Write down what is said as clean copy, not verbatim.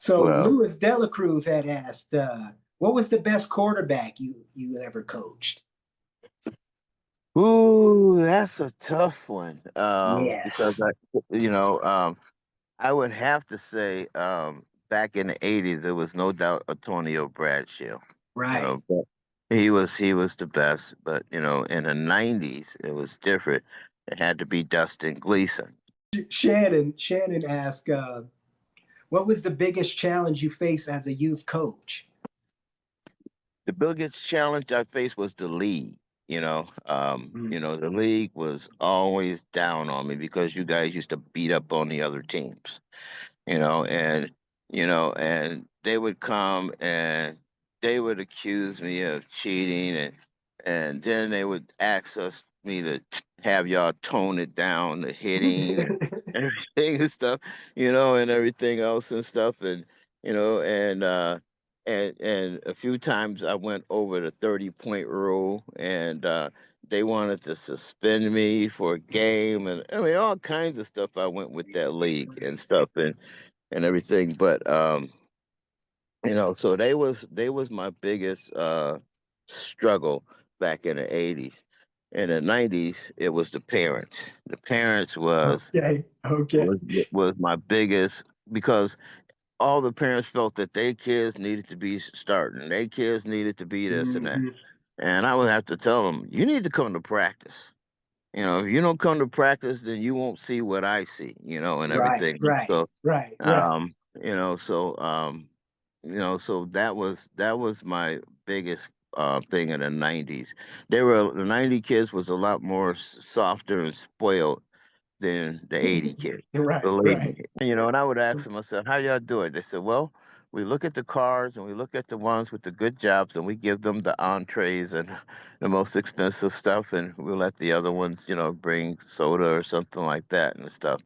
So Well, Louis Delacruz had asked, what was the best quarterback you ever coached? ooh, that's a tough one. Because Yes. I would have to say, back in the '80s, there was no doubt Antonio Bradshaw. Right. But he was the best. But in the '90s, it was different. It had to be Dustin Gleason. Shannon asked, what was the biggest challenge you faced as a youth coach? The biggest challenge I faced was the league. Mm. The league was always down on me because you guys used to beat up on the other teams. And they would come and they would accuse me of cheating, and then they would ask me to have y'all tone it down, the hitting and everything and stuff, and everything else and stuff, and you know, and a few times I went over the 30-point rule, and they wanted to suspend me for a game, and I mean all kinds of stuff. I went with that league and stuff, and everything. But so they was my biggest struggle back in the '80s. In the '90s, it was the parents. The parents Okay. Okay. was was my biggest because all the parents felt that their kids needed to be starting, their kids needed to be this and that, Hmm. and I would have to tell them, you need to come to practice. If you don't come to practice, then you won't see what I see, and Right. everything. Right. So Right. Right. um, so that was my biggest thing in the '90s. The '90 kids was a lot more softer and spoiled than the '80 kids. Right. Believe me. Right. And I would ask them, I said, "How y'all do it?" They said, "Well, we look at the cars and we look at the ones with the good jobs and we give them the entrees and the most expensive stuff, and we'll let the other ones, bring soda or something like that and stuff."